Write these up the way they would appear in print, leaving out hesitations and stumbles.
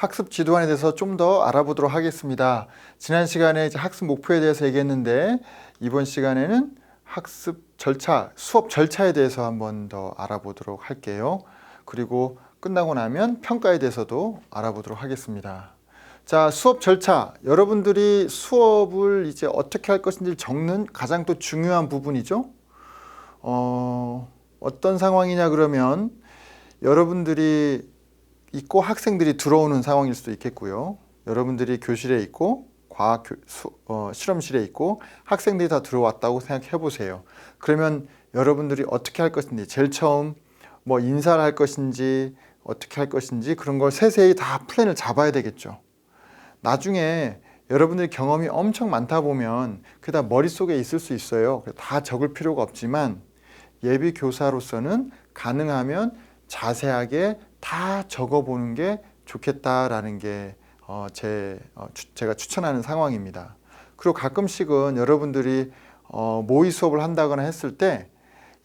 학습 지도안에 대해서 좀 더 알아보도록 하겠습니다. 지난 시간에 이제 학습 목표에 대해서 얘기했는데 이번 시간에는 학습 절차, 수업 절차에 대해서 한번 더 알아보도록 할게요. 그리고 끝나고 나면 평가에 대해서도 알아보도록 하겠습니다. 자, 수업 절차. 여러분들이 수업을 이제 어떻게 할 것인지 적는 가장 또 중요한 부분이죠. 어떤 상황이냐 그러면 여러분들이 있고 학생들이 들어오는 상황일 수도 있겠고요. 여러분들이 교실에 있고 실험실에 있고 학생들이 다 들어왔다고 생각해 보세요. 그러면 여러분들이 어떻게 할 것인지, 제일 처음 뭐 인사를 할 것인지 어떻게 할 것인지 그런 걸 세세히 다 플랜을 잡아야 되겠죠. 나중에 여러분들이 경험이 엄청 많다 보면 그게 다 머릿속에 있을 수 있어요. 다 적을 필요가 없지만 예비 교사로서는 가능하면 자세하게 다 적어보는 게 좋겠다라는 게 제가 추천하는 상황입니다. 그리고 가끔씩은 여러분들이 모의 수업을 한다거나 했을 때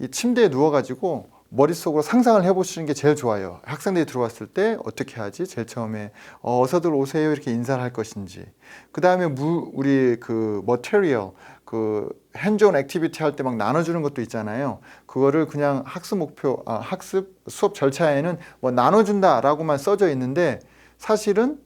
이 침대에 누워가지고 머릿속으로 상상을 해보시는 게 제일 좋아요. 학생들이 들어왔을 때 어떻게 하지? 제일 처음에 어서들 오세요 이렇게 인사를 할 것인지, 그 다음에 우리 그 머테리얼, 그 핸즈온 액티비티 할 때 막 나눠주는 것도 있잖아요. 그거를 그냥 학습 수업 절차에는 뭐 나눠준다라고만 써져 있는데 사실은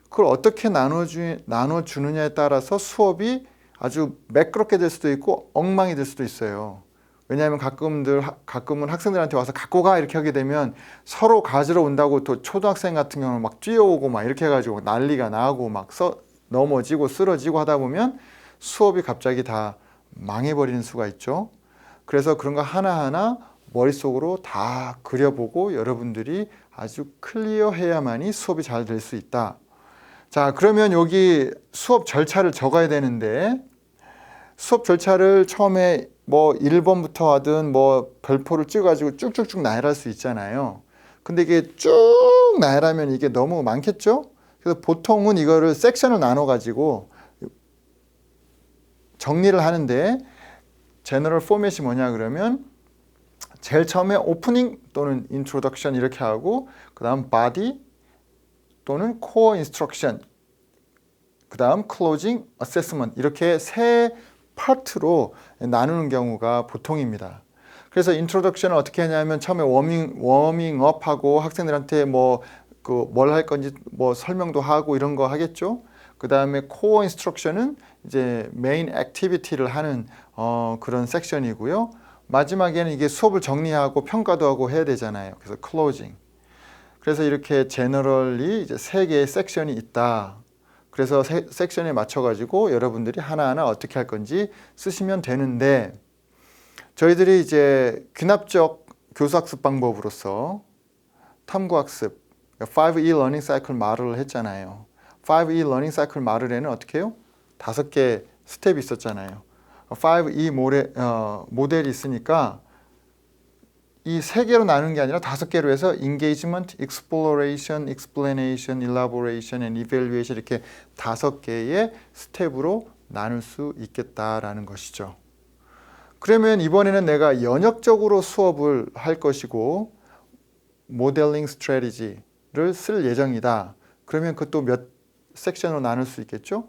그걸 어떻게 나눠주느냐에 따라서 수업이 아주 매끄럽게 될 수도 있고 엉망이 될 수도 있어요. 왜냐하면 가끔은 학생들한테 와서 갖고 가 이렇게 하게 되면 서로 가지러 온다고 또 초등학생 같은 경우는 막 뛰어오고 막 이렇게 해가지고 난리가 나고 막 넘어지고 쓰러지고 하다 보면 수업이 갑자기 다 망해버리는 수가 있죠. 그래서 그런 거 하나하나 머릿속으로 다 그려보고 여러분들이 아주 클리어해야만이 수업이 잘 될 수 있다. 자, 그러면 여기 수업 절차를 적어야 되는데 수업 절차를 처음에 뭐 1번부터 하든 뭐 별표를 찍어가지고 쭉쭉쭉 나열할 수 있잖아요. 근데 이게 쭉 나열하면 이게 너무 많겠죠? 그래서 보통은 이거를 섹션을 나눠가지고 정리를 하는데 제너럴 포맷이 뭐냐 그러면 제일 처음에 오프닝 또는 인트로덕션 이렇게 하고 그 다음 바디 또는 코어 인스트럭션 그 다음 클로징 어세스먼트 이렇게 세 파트로 나누는 경우가 보통입니다. 그래서 인트로덕션을 어떻게 하냐면 처음에 워밍업하고 학생들한테 뭘 할 건지 뭐 설명도 하고 이런 거 하겠죠. 그 다음에 코어 인스트럭션은 이제 메인 액티비티를 하는 그런 섹션이고요. 마지막에는 이게 수업을 정리하고 평가도 하고 해야 되잖아요. 그래서 클로징. 그래서 이렇게 제너럴리 이제 세 개의 섹션이 있다. 그래서 섹션에 맞춰가지고 여러분들이 하나하나 어떻게 할 건지 쓰시면 되는데 저희들이 이제 귀납적 교수학습 방법으로서 탐구학습 5E 러닝 사이클 말을 했잖아요. 5E 러닝 사이클 말을에는 어떻게 해요? 5개 스텝이 있었잖아요. 5E 모델이 있으니까 이 3개로 나누는 게 아니라 5개로 해서 engagement, exploration, explanation, elaboration, and evaluation 이렇게 5개의 스텝으로 나눌 수 있겠다라는 것이죠. 그러면 이번에는 내가 연역적으로 수업을 할 것이고 모델링 스트래티지를 쓸 예정이다. 그러면 그것도 몇 섹션으로 나눌 수 있겠죠?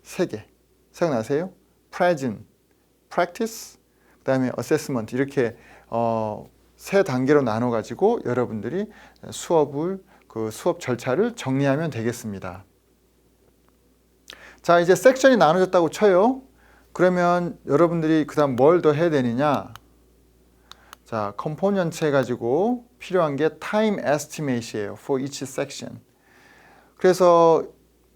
3개. 생각나세요? present, practice, 그 다음에 assessment 이렇게 세 단계로 나눠 가지고 여러분들이 수업 절차를 정리하면 되겠습니다. 자, 이제 섹션이 나눠졌다고 쳐요. 그러면 여러분들이 그 다음 뭘 더 해야 되느냐? 자, 컴포넌트 해가지고 필요한 게 time estimate이에요. for each section. 그래서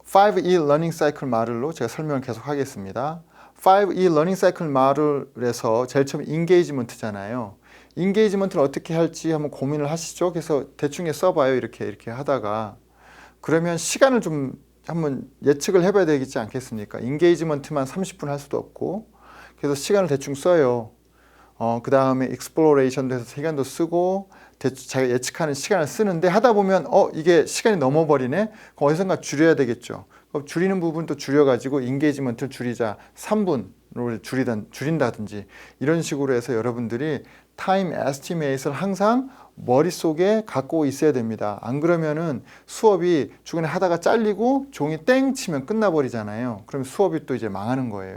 5E learning cycle 모델로 제가 설명을 계속 하겠습니다. 5E learning cycle 모델에서 제일 처음 engagement잖아요. engagement를 어떻게 할지 한번 고민을 하시죠. 그래서 대충 써봐요. 이렇게 하다가 그러면 시간을 좀 한번 예측을 해봐야 되겠지 않겠습니까? engagement만 30분 할 수도 없고 그래서 시간을 대충 써요. 그 다음에 exploration도 해서 시간도 쓰고 자기가 예측하는 시간을 쓰는데 하다 보면 이게 시간이 넘어버리네? 그럼 어디선가 줄여야 되겠죠. 그럼 줄이는 부분도 줄여가지고 인게이지먼트를 줄이자 3분으로 줄인다든지 이런 식으로 해서 여러분들이 타임 에스티메이트를 항상 머릿속에 갖고 있어야 됩니다. 안 그러면은 수업이 중간에 하다가 잘리고 종이 땡 치면 끝나버리잖아요. 그럼 수업이 또 이제 망하는 거예요.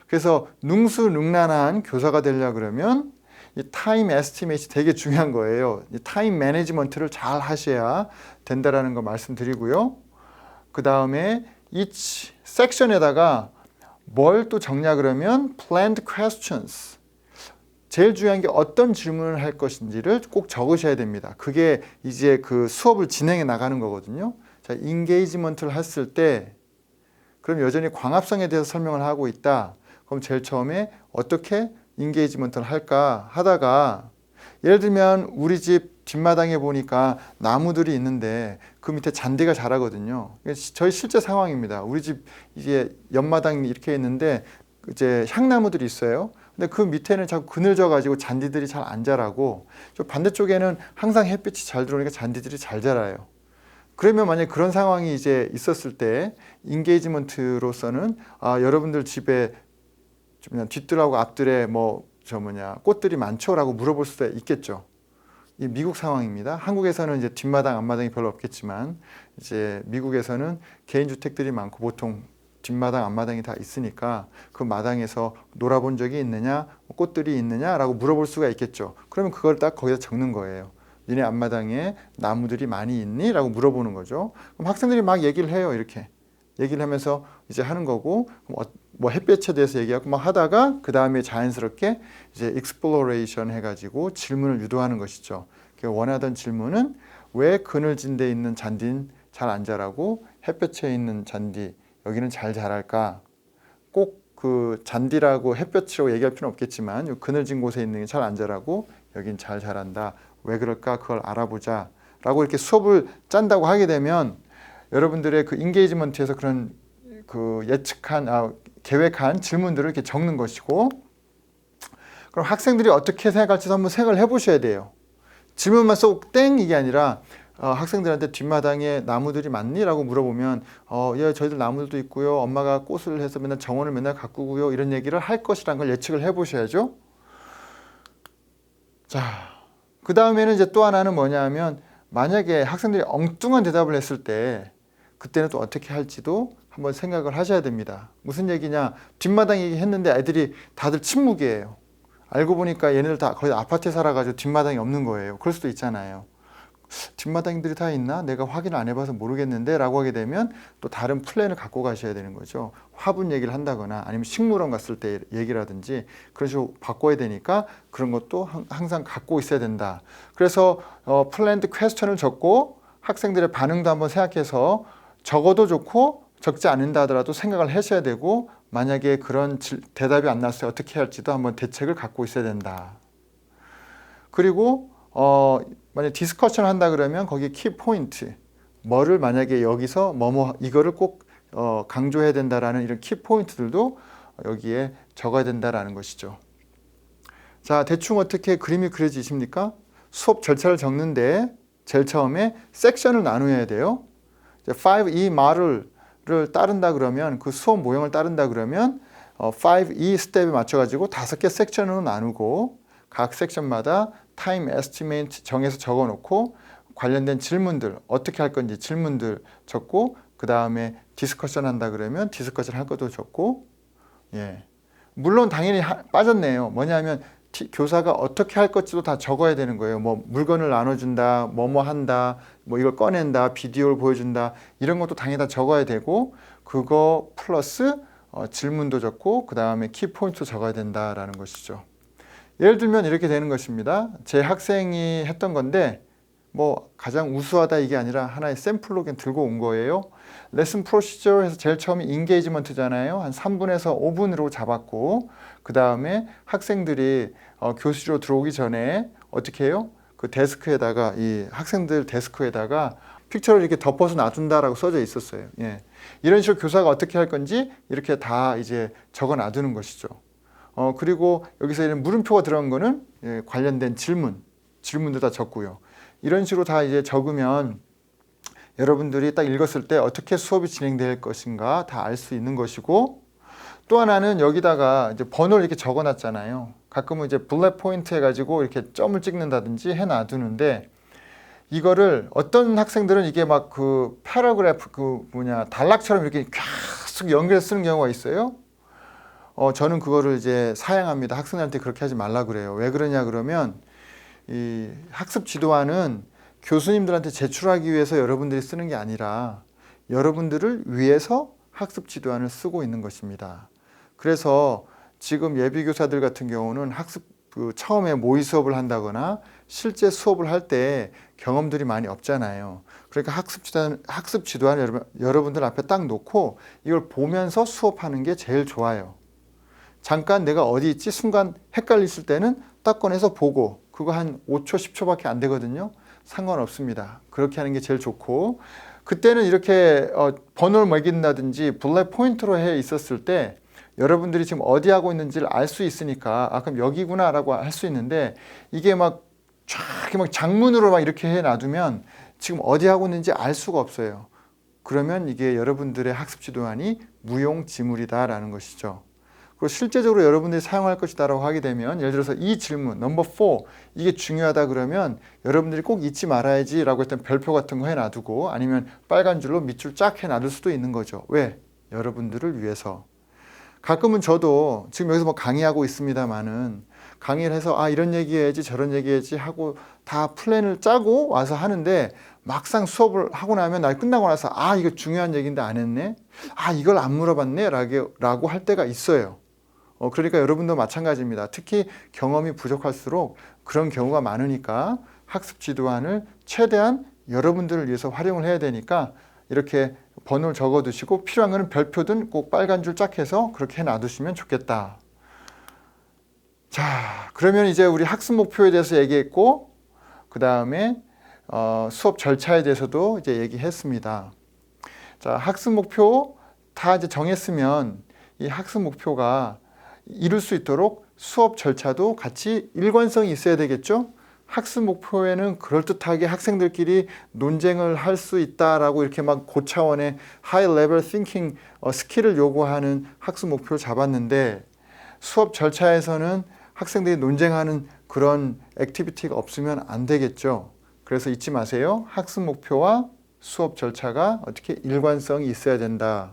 그래서 능수능란한 교사가 되려 그러면 이 타임 에스티메이트 되게 중요한 거예요. 이 타임 매니지먼트를 잘 하셔야 된다라는 거 말씀드리고요. 그 다음에 each 섹션에다가 뭘 또 적냐 그러면 planned questions. 제일 중요한 게 어떤 질문을 할 것인지를 꼭 적으셔야 됩니다. 그게 이제 그 수업을 진행해 나가는 거거든요. 자, 인게이지먼트를 했을 때 그럼 여전히 광합성에 대해서 설명을 하고 있다. 그럼 제일 처음에 어떻게 인게이지먼트를 할까 하다가 예를 들면 우리 집 뒷마당에 보니까 나무들이 있는데 그 밑에 잔디가 자라거든요. 저희 실제 상황입니다. 우리 집 이제 옆마당이 이렇게 있는데 이제 향나무들이 있어요. 근데 그 밑에는 자꾸 그늘져 가지고 잔디들이 잘 안 자라고 저 반대쪽에는 항상 햇빛이 잘 들어오니까 잔디들이 잘 자라요. 그러면 만약에 그런 상황이 이제 있었을 때 인게이지먼트로서는 여러분들 집에 좀 뒷뜰하고 앞뜰에 꽃들이 많죠라고 물어볼 수도 있겠죠. 이 미국 상황입니다. 한국에서는 이제 뒷마당, 앞마당이 별로 없겠지만 이제 미국에서는 개인 주택들이 많고 보통 뒷마당, 앞마당이 다 있으니까 그 마당에서 놀아본 적이 있느냐, 꽃들이 있느냐라고 물어볼 수가 있겠죠. 그러면 그걸 딱 거기다 적는 거예요. 니네 앞마당에 나무들이 많이 있니? 라고 물어보는 거죠. 그럼 학생들이 막 얘기를 해요. 이렇게 얘기를 하면서 이제 하는 거고 뭐 햇볕에 대해서 얘기하고 막 하다가 그 다음에 자연스럽게 이제 exploration 해가지고 질문을 유도하는 것이죠. 원하던 질문은 왜 그늘진 데 있는 잔디는 잘 안 자라고 햇볕에 있는 잔디 여기는 잘 자랄까? 꼭 그 잔디라고 햇볕이라고 얘기할 필요는 없겠지만 그늘진 곳에 있는 게 잘 안 자라고 여긴 잘 자란다. 왜 그럴까? 그걸 알아보자. 라고 이렇게 수업을 짠다고 하게 되면 여러분들의 그 인게이지먼트에서 그런 그 계획한 질문들을 이렇게 적는 것이고 그럼 학생들이 어떻게 생각할지도 한번 생각을 해보셔야 돼요. 질문만 쏙 땡 이게 아니라 학생들한테 뒷마당에 나무들이 많니? 라고 물어보면 예, 저희들 나무들도 있고요. 엄마가 꽃을 해서 맨날 정원을 맨날 가꾸고요. 이런 얘기를 할 것이라는 걸 예측을 해보셔야죠. 자, 그 다음에는 이제 또 하나는 뭐냐 하면 만약에 학생들이 엉뚱한 대답을 했을 때 그때는 또 어떻게 할지도 한번 생각을 하셔야 됩니다. 무슨 얘기냐? 뒷마당 얘기했는데 애들이 다들 침묵이에요. 알고 보니까 얘네들 다 거의 아파트에 살아가지고 뒷마당이 없는 거예요. 그럴 수도 있잖아요. 뒷마당들이 다 있나? 내가 확인을 안 해봐서 모르겠는데 라고 하게 되면 또 다른 플랜을 갖고 가셔야 되는 거죠. 화분 얘기를 한다거나 아니면 식물원 갔을 때 얘기라든지 그런 식으로 바꿔야 되니까 그런 것도 항상 갖고 있어야 된다. 그래서 플랜드 퀘스천을 적고 학생들의 반응도 한번 생각해서 적어도 좋고 적지 않는다 하더라도 생각을 하셔야 되고 만약에 그런 대답이 안 나왔을 때 어떻게 할지도 한번 대책을 갖고 있어야 된다. 그리고 만약 디스커션을 한다 그러면 거기 키 포인트 뭐를 만약에 여기서 이거를 꼭 강조해야 된다라는 이런 키 포인트들도 여기에 적어야 된다라는 것이죠. 자, 대충 어떻게 그림이 그려지십니까? 수업 절차를 적는데 제일 처음에 섹션을 나누어야 돼요. 5E 모델을 따른다 그러면 그 수업 모형을 따른다 그러면 5E 스텝에 맞춰가지고 5개 섹션으로 나누고 각 섹션마다 타임 에스티메이트 정해서 적어놓고 관련된 질문들 어떻게 할 건지 질문들 적고 그 다음에 디스커션 한다 그러면 디스커션 할 것도 적고 예. 물론 당연히 빠졌네요. 뭐냐면 교사가 어떻게 할 것지도 다 적어야 되는 거예요. 뭐 물건을 나눠준다, 뭐뭐 한다, 뭐 이걸 꺼낸다, 비디오를 보여준다 이런 것도 당연히 다 적어야 되고 그거 플러스 질문도 적고 그 다음에 키포인트도 적어야 된다라는 것이죠. 예를 들면 이렇게 되는 것입니다. 제 학생이 했던 건데 뭐 가장 우수하다 이게 아니라 하나의 샘플로 그냥 들고 온 거예요. 레슨 프로시저에서 제일 처음에 인게이지먼트잖아요. 한 3분에서 5분으로 잡았고 그 다음에 학생들이 교실로 들어오기 전에 어떻게 해요? 그 데스크에다가 이 학생들 데스크에다가 픽처를 이렇게 덮어서 놔둔다라고 써져 있었어요. 예. 이런 식으로 교사가 어떻게 할 건지 이렇게 다 이제 적어 놔두는 것이죠. 그리고 여기서 이런 물음표가 들어간 거는 관련된 질문도 다 적고요. 이런 식으로 다 이제 적으면 여러분들이 딱 읽었을 때 어떻게 수업이 진행될 것인가 다 알 수 있는 것이고 또 하나는 여기다가 이제 번호를 이렇게 적어 놨잖아요. 가끔은 이제 블랙 포인트 해가지고 이렇게 점을 찍는다든지 해 놔두는데, 이거를 어떤 학생들은 이게 막 그 패러그래프 단락처럼 이렇게 계속 연결해서 쓰는 경우가 있어요. 저는 그거를 이제 사양합니다. 학생들한테 그렇게 하지 말라 그래요. 왜 그러냐 그러면 이 학습 지도안은 교수님들한테 제출하기 위해서 여러분들이 쓰는 게 아니라 여러분들을 위해서 학습 지도안을 쓰고 있는 것입니다. 그래서 지금 예비교사들 같은 경우는 처음에 모의 수업을 한다거나 실제 수업을 할 때 경험들이 많이 없잖아요. 그러니까 학습 지도안을 여러분들 앞에 딱 놓고 이걸 보면서 수업하는 게 제일 좋아요. 잠깐 내가 어디 있지? 순간 헷갈리실 때는 딱 꺼내서 보고, 그거 한 5초, 10초밖에 안 되거든요. 상관없습니다. 그렇게 하는 게 제일 좋고, 그때는 이렇게 번호를 매긴다든지 블랙 포인트로 해 있었을 때 여러분들이 지금 어디 하고 있는지를 알 수 있으니까 그럼 여기구나 라고 할 수 있는데, 이게 막 장문으로 막 이렇게 해 놔두면 지금 어디 하고 있는지 알 수가 없어요. 그러면 이게 여러분들의 학습 지도안이 무용지물이다라는 것이죠. 그리고 실제적으로 여러분들이 사용할 것이다라고 하게 되면, 예를 들어서 이 질문 넘버 4 이게 중요하다 그러면 여러분들이 꼭 잊지 말아야지 라고 했던 별표 같은 거 해놔두고, 아니면 빨간 줄로 밑줄 쫙 해놔둘 수도 있는 거죠. 왜? 여러분들을 위해서. 가끔은 저도 지금 여기서 뭐 강의하고 있습니다만은, 강의를 해서 이런 얘기해야지 저런 얘기해야지 하고 다 플랜을 짜고 와서 하는데, 막상 수업을 하고 나면 끝나고 나서 이거 중요한 얘기인데 안 했네, 이걸 안 물어봤네 라고 할 때가 있어요. 그러니까 여러분도 마찬가지입니다. 특히 경험이 부족할수록 그런 경우가 많으니까 학습 지도안을 최대한 여러분들을 위해서 활용을 해야 되니까 이렇게 번호를 적어 두시고, 필요한 거는 별표든 꼭 빨간 줄 쫙 해서 그렇게 해 놔두시면 좋겠다. 자, 그러면 이제 우리 학습 목표에 대해서 얘기했고, 그 다음에 수업 절차에 대해서도 이제 얘기했습니다. 자, 학습 목표 다 이제 정했으면 이 학습 목표가 이룰 수 있도록 수업 절차도 같이 일관성이 있어야 되겠죠? 학습 목표에는 그럴듯하게 학생들끼리 논쟁을 할 수 있다라고 이렇게 막 고차원의 high level thinking 스킬을 요구하는 학습 목표를 잡았는데, 수업 절차에서는 학생들이 논쟁하는 그런 액티비티가 없으면 안 되겠죠. 그래서 잊지 마세요. 학습 목표와 수업 절차가 어떻게 일관성이 있어야 된다.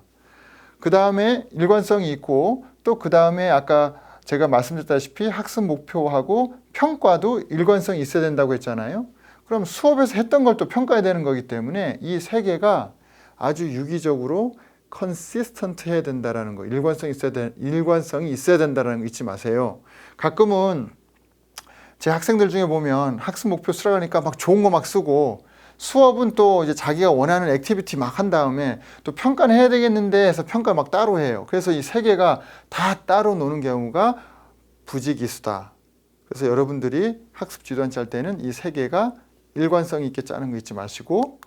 그 다음에 일관성이 있고, 또 그 다음에 아까 제가 말씀드렸다시피 학습 목표하고 평가도 일관성이 있어야 된다고 했잖아요. 그럼 수업에서 했던 걸 또 평가해야 되는 거기 때문에 이 세 개가 아주 유기적으로 consistent 해야 된다라는 거, 일관성이 있어야 된다는 거 잊지 마세요. 가끔은 제 학생들 중에 보면 학습 목표 쓰라고 하니까 막 좋은 거 막 쓰고, 수업은 또 이제 자기가 원하는 액티비티 막 한 다음에 또 평가는 해야 되겠는데 해서 평가 막 따로 해요. 그래서 이 세 개가 다 따로 노는 경우가 부지기수다. 그래서 여러분들이 학습 지도안 짤 때는 이 세 개가 일관성이 있게 짜는 거 잊지 마시고,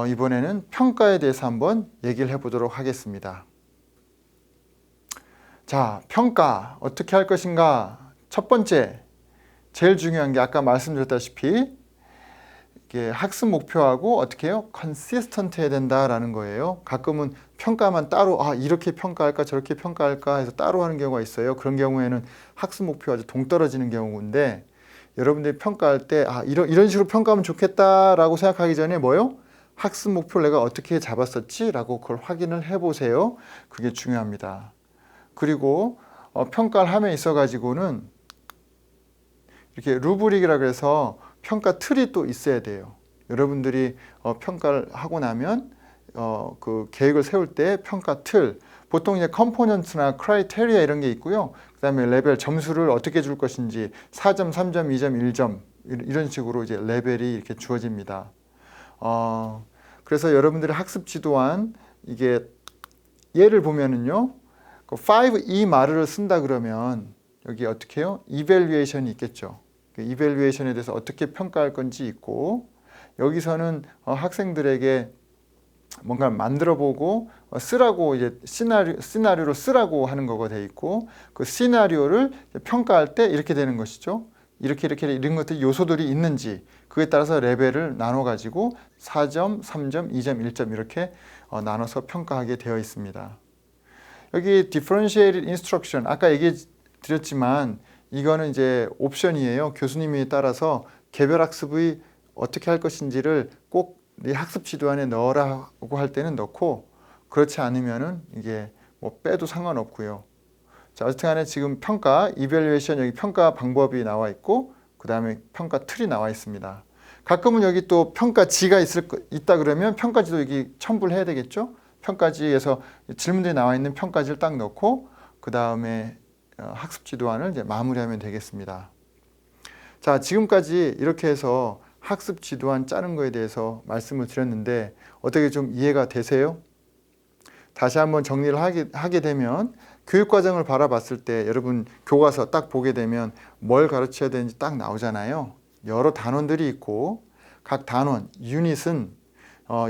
이번에는 평가에 대해서 한번 얘기를 해보도록 하겠습니다. 자, 평가 어떻게 할 것인가? 첫 번째, 제일 중요한 게 아까 말씀드렸다시피 이게 학습 목표하고 어떻게 해요? 컨시스턴트 해야 된다라는 거예요. 가끔은 평가만 따로 이렇게 평가할까 저렇게 평가할까 해서 따로 하는 경우가 있어요. 그런 경우에는 학습 목표가 동떨어지는 경우인데, 여러분들이 평가할 때 이런 식으로 평가하면 좋겠다라고 생각하기 전에 뭐요? 학습 목표를 내가 어떻게 잡았었지? 라고 그걸 확인을 해보세요. 그게 중요합니다. 그리고 평가를 함에 있어 가지고는 이렇게 루브릭이라 그래서 평가 틀이 또 있어야 돼요. 여러분들이 평가를 하고 나면 그 계획을 세울 때 평가 틀, 보통 이제 컴포넌트나 크라이테리아 이런 게 있고요. 그 다음에 레벨 점수를 어떻게 줄 것인지 4점, 3점, 2점, 1점 이런 식으로 이제 레벨이 이렇게 주어집니다. 그래서 여러분들의 학습 지도안 이게 예를 보면은요, 그 5E 말을 쓴다 그러면 여기 어떻게 해요? 이밸류에이션이 있겠죠. 이밸류에이션에 대해서 어떻게 평가할 건지 있고, 여기서는 학생들에게 뭔가 만들어보고 쓰라고 이제 시나리오로 쓰라고 하는 거가 돼 있고, 그 시나리오를 평가할 때 이렇게 되는 것이죠. 이렇게 이런 것들이 요소들이 있는지 그에 따라서 레벨을 나눠 가지고 4점, 3점, 2점, 1점 이렇게 나눠서 평가하게 되어 있습니다. 여기 differentiated instruction 아까 얘기 드렸지만 이거는 이제 옵션이에요. 교수님에 따라서 개별 학습이 어떻게 할 것인지를 꼭 네 학습 지도안에 넣으라고 할 때는 넣고 그렇지 않으면은 이게 뭐 빼도 상관없고요. 자, 어쨌든 간에 지금 평가, evaluation 여기 평가 방법이 나와 있고 그 다음에 평가 틀이 나와 있습니다. 가끔은 여기 또 평가지가 있다 그러면 평가지도 여기 첨부를 해야 되겠죠. 평가지에서 질문들이 나와 있는 평가지를 딱 넣고 그 다음에 학습 지도안을 이제 마무리하면 되겠습니다. 자, 지금까지 이렇게 해서 학습 지도안 짜는 거에 대해서 말씀을 드렸는데 어떻게 좀 이해가 되세요? 다시 한번 정리를 하게 되면 교육과정을 바라봤을 때 여러분 교과서 딱 보게 되면 뭘 가르쳐야 되는지 딱 나오잖아요. 여러 단원들이 있고 각 단원, 유닛은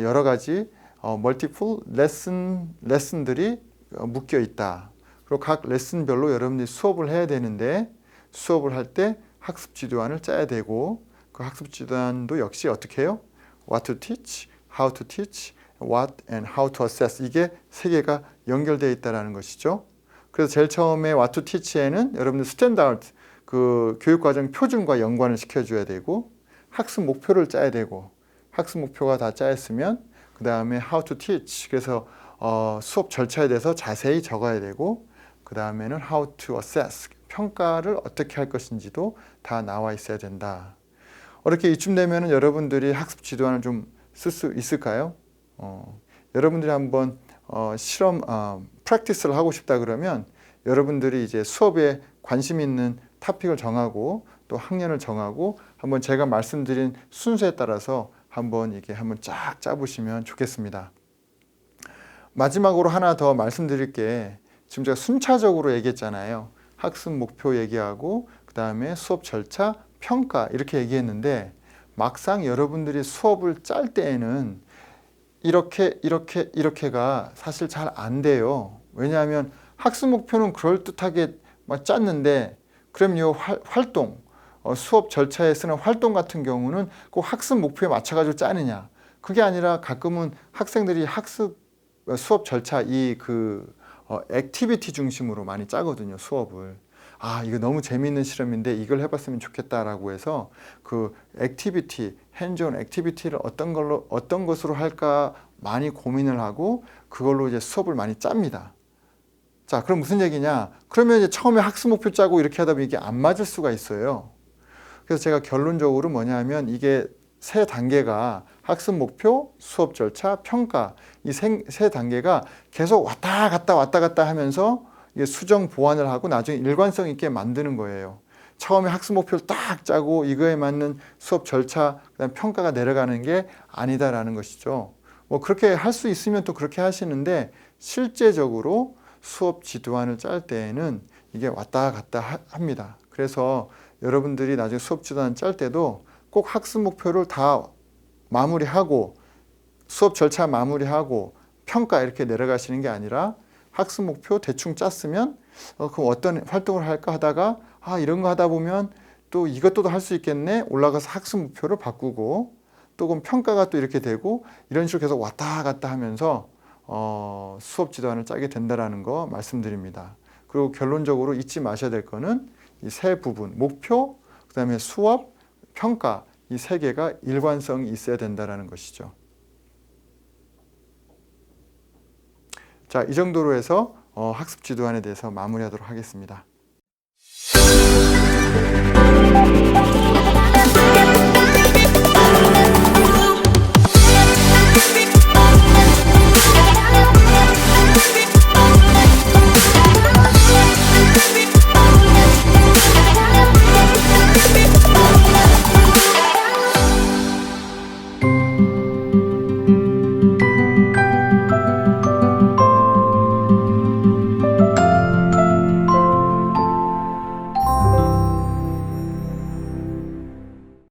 여러 가지 multiple 레슨들이 묶여 있다. 그리고 각 레슨별로 여러분들이 수업을 해야 되는데 수업을 할 때 학습 지도안을 짜야 되고 그 학습 지도안도 역시 어떻게 해요? What to teach, how to teach, what and how to assess 이게 세 개가 연결되어 있다는 것이죠. 그래서 제일 처음에 What to teach에는 여러분들 스탠다드 그 교육과정 표준과 연관을 시켜줘야 되고 학습 목표를 짜야 되고 학습 목표가 다 짜였으면 그 다음에 How to teach 그래서 수업 절차에 대해서 자세히 적어야 되고 그 다음에는 How to assess 평가를 어떻게 할 것인지도 다 나와 있어야 된다. 이렇게 이쯤 되면은 여러분들이 학습 지도안을 좀 쓸 수 있을까요? 여러분들이 한번 실험 프랙티스를 하고 싶다 그러면 여러분들이 이제 수업에 관심 있는 토픽을 정하고 또 학년을 정하고 한번 제가 말씀드린 순서에 따라서 한번 쫙 짜보시면 좋겠습니다. 마지막으로 하나 더 말씀드릴 게 지금 제가 순차적으로 얘기했잖아요. 학습 목표 얘기하고 그 다음에 수업 절차, 평가 이렇게 얘기했는데 막상 여러분들이 수업을 짤 때에는 이렇게가 사실 잘 안 돼요. 왜냐하면 학습 목표는 그럴듯하게 막 짰는데 그럼 이 활동, 수업 절차에 쓰는 활동 같은 경우는 꼭 학습 목표에 맞춰가지고 짜느냐. 그게 아니라 가끔은 학생들이 수업 절차 액티비티 중심으로 많이 짜거든요, 수업을. 이거 너무 재미있는 실험인데 이걸 해봤으면 좋겠다라고 해서 그 액티비티, 핸즈온 액티비티를 어떤 것으로 할까 많이 고민을 하고 그걸로 이제 수업을 많이 짭니다. 자, 그럼 무슨 얘기냐? 그러면 이제 처음에 학습 목표 짜고 이렇게 하다 보면 이게 안 맞을 수가 있어요. 그래서 제가 결론적으로 뭐냐면 이게 세 단계가 학습 목표, 수업 절차, 평가 이 세 단계가 계속 왔다 갔다 하면서 이게 수정 보완을 하고 나중에 일관성 있게 만드는 거예요. 처음에 학습 목표를 딱 짜고 이거에 맞는 수업 절차, 그다음 평가가 내려가는 게 아니다라는 것이죠. 뭐 그렇게 할 수 있으면 또 그렇게 하시는데 실제적으로 수업 지도안을 짤 때에는 이게 왔다 갔다 합니다. 그래서 여러분들이 나중에 수업 지도안 짤 때도 꼭 학습 목표를 다 마무리하고 수업 절차 마무리하고 평가 이렇게 내려가시는 게 아니라 학습 목표 대충 짰으면 그럼 어떤 활동을 할까 하다가 이런 거 하다 보면 또 이것도 할 수 있겠네 올라가서 학습 목표를 바꾸고 또 그럼 평가가 또 이렇게 되고 이런 식으로 계속 왔다 갔다 하면서 수업 지도안을 짜게 된다라는 거 말씀드립니다. 그리고 결론적으로 잊지 마셔야 될 거는 이 세 부분 목표, 그다음에 수업, 평가 이 세 개가 일관성이 있어야 된다라는 것이죠. 자, 이 정도로 해서 학습 지도안에 대해서 마무리하도록 하겠습니다.